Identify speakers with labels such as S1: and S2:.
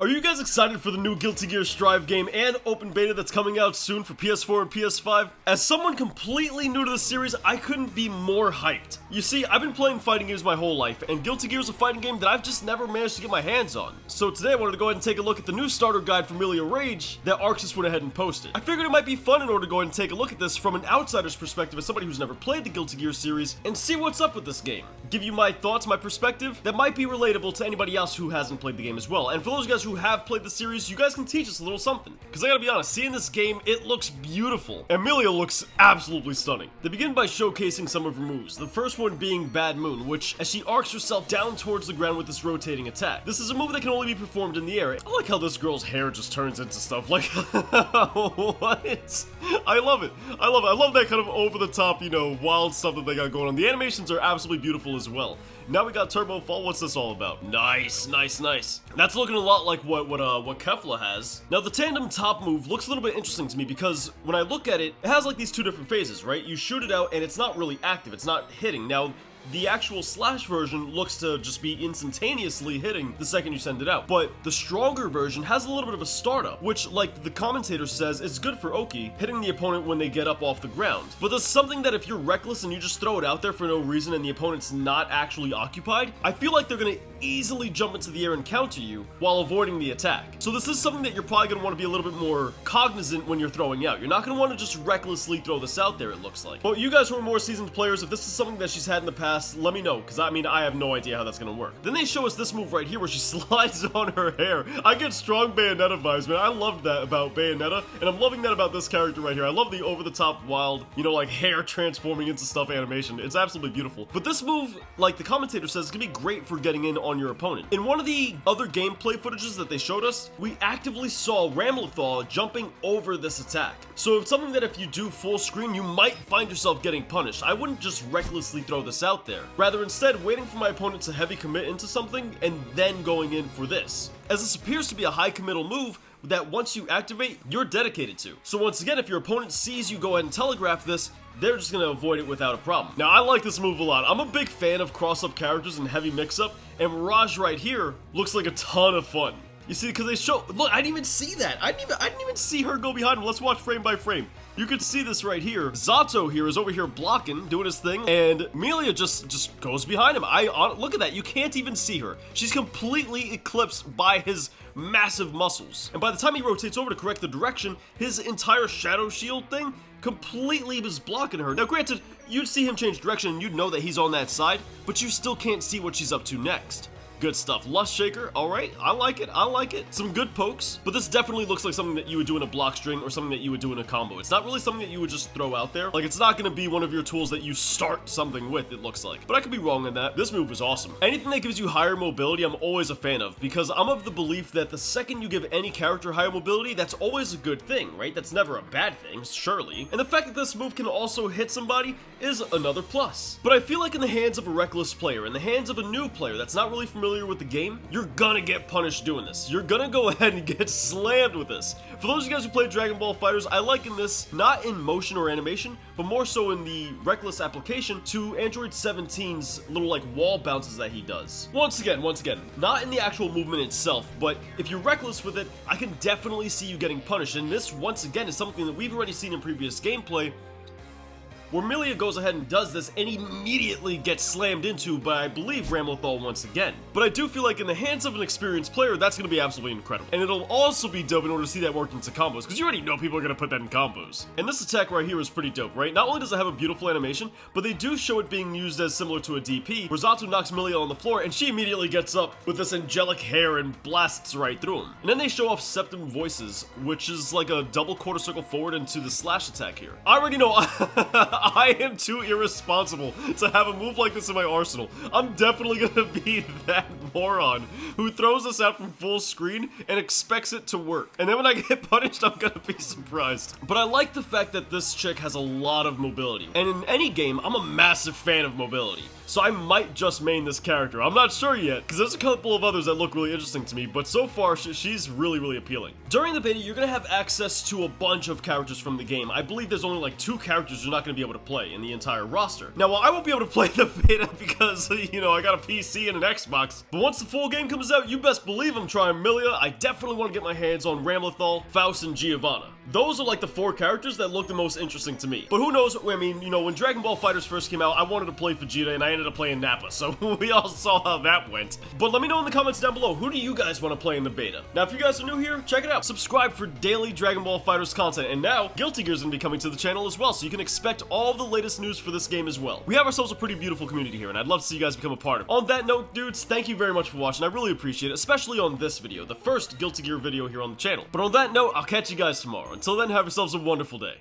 S1: Are you guys excited for the new Guilty Gear Strive game and open beta that's coming out soon for PS4 and PS5? As someone completely new to the series, I couldn't be more hyped. You see, I've been playing fighting games my whole life, and Guilty Gear is a fighting game that I've just never managed to get my hands on. So today I wanted to go ahead and take a look at the new starter guide for Millia Rage that Arxis went ahead and posted. I figured it might be fun in order to go ahead and take a look at this from an outsider's perspective as somebody who's never played the Guilty Gear series and see what's up with this game. Give you my thoughts, my perspective that might be relatable to anybody else who hasn't played the game as well. And for those guys who have played the series, you guys can teach us a little something. Because I gotta be honest, seeing this game, it looks beautiful. And Millia looks absolutely stunning. They begin by showcasing some of her moves. The first one being Bad Moon, which as she arcs herself down towards the ground with this rotating attack. This is a move that can only be performed in the air. I like how this girl's hair just turns into stuff like what? I love it. I love that kind of over the top, you know, wild stuff that they got going on. The animations are absolutely beautiful as well. Now we got Turbo Fall. What's this all about? Nice. That's looking a lot like what Kefla has. Now the tandem top move looks a little bit interesting to me because when I look at it, it has like these two different phases, right? You shoot it out and it's not really active. It's not hitting. Now the actual slash version looks to just be instantaneously hitting the second you send it out. But the stronger version has a little bit of a startup, which, like the commentator says, is good for Oki, hitting the opponent when they get up off the ground. But there's something that if you're reckless and you just throw it out there for no reason and the opponent's not actually occupied, I feel like they're gonna easily jump into the air and counter you while avoiding the attack. So this is something that you're probably gonna want to be a little bit more cognizant when you're throwing out. You're not gonna want to just recklessly throw this out there, it looks like. But you guys who are more seasoned players, if this is something that she's had in the past, let me know, because I mean, I have no idea how that's gonna work. Then they show us this move right here where she slides on her hair. I get strong Bayonetta vibes, man. I loved that about Bayonetta, and I'm loving that about this character right here. I love the over-the-top wild, you know, like hair transforming into stuff animation. It's absolutely beautiful. But this move, like the commentator says, is gonna be great for getting in on your opponent. In one of the other gameplay footages that they showed us, we actively saw Ramlethal jumping over this attack. So it's something that if you do full screen, you might find yourself getting punished. I wouldn't just recklessly throw this out there. Rather, instead, waiting for my opponent to heavy commit into something and then going in for this. As this appears to be a high committal move that once you activate, you're dedicated to. So once again, if your opponent sees you go ahead and telegraph this, they're just going to avoid it without a problem. Now, I like this move a lot. I'm a big fan of cross-up characters and heavy mix-up, and Mirage right here looks like a ton of fun. You see, because they show, look, I didn't even see that. I didn't even see her go behind him. Let's watch frame by frame. You can see this right here. Zato here is over here blocking, doing his thing, and Millia just goes behind him. Look at that. You can't even see her. She's completely eclipsed by his massive muscles. And by the time he rotates over to correct the direction, his entire shadow shield thing completely was blocking her. Now granted, you'd see him change direction and you'd know that he's on that side, but you still can't see what she's up to next. Good stuff. Lust Shaker, alright, I like it. Some good pokes, but this definitely looks like something that you would do in a block string or something that you would do in a combo. It's not really something that you would just throw out there. Like, it's not going to be one of your tools that you start something with, it looks like. But I could be wrong on that. This move is awesome. Anything that gives you higher mobility, I'm always a fan of, because I'm of the belief that the second you give any character higher mobility, that's always a good thing, right? That's never a bad thing, surely. And the fact that this move can also hit somebody is another plus. But I feel like in the hands of a reckless player, in the hands of a new player that's not really familiar with the game, you're gonna get punished doing this. You're gonna go ahead and get slammed with this. For those of you guys who play Dragon Ball FighterZ, I liken this not in motion or animation, but more so in the reckless application to Android 17's little like wall bounces that he does. Once again, not in the actual movement itself, but if you're reckless with it, I can definitely see you getting punished. And this, once again, is something that we've already seen in previous gameplay, where Millia goes ahead and does this and immediately gets slammed into by, I believe, Ramlethal once again. But I do feel like in the hands of an experienced player, that's going to be absolutely incredible. And it'll also be dope in order to see that work into combos, because you already know people are going to put that in combos. And this attack right here is pretty dope, right? Not only does it have a beautiful animation, but they do show it being used as similar to a DP, where Zato knocks Millia on the floor, and she immediately gets up with this angelic hair and blasts right through him. And then they show off Septum Voices, which is like a double quarter circle forward into the slash attack here. I already know I am too irresponsible to have a move like this in my arsenal. I'm definitely gonna be that moron who throws this out from full screen and expects it to work. And then when I get punished, I'm gonna be surprised. But I like the fact that this chick has a lot of mobility. And in any game, I'm a massive fan of mobility. So I might just main this character. I'm not sure yet, because there's a couple of others that look really interesting to me, but so far, she's really appealing. During the beta, you're gonna have access to a bunch of characters from the game. I believe there's only like 2 characters you're not gonna be able to play in the entire roster. Now, while I won't be able to play the beta because, you know, I got a PC and an Xbox, but But once the full game comes out, you best believe I'm trying Millia. I definitely want to get my hands on Ramlethal, Faust, and Giovanna. Those are like the 4 characters that look the most interesting to me. But who knows, I mean, you know, when Dragon Ball FighterZ first came out, I wanted to play Vegeta, and I ended up playing Nappa, so we all saw how that went. But let me know in the comments down below, who do you guys want to play in the beta? Now, if you guys are new here, check it out. Subscribe for daily Dragon Ball FighterZ content, and now, Guilty Gear's gonna be coming to the channel as well, so you can expect all the latest news for this game as well. We have ourselves a pretty beautiful community here, and I'd love to see you guys become a part of it. On that note, dudes, thank you very much for watching. I really appreciate it, especially on this video, the first Guilty Gear video here on the channel. But on that note, I'll catch you guys tomorrow. Until then, have yourselves a wonderful day.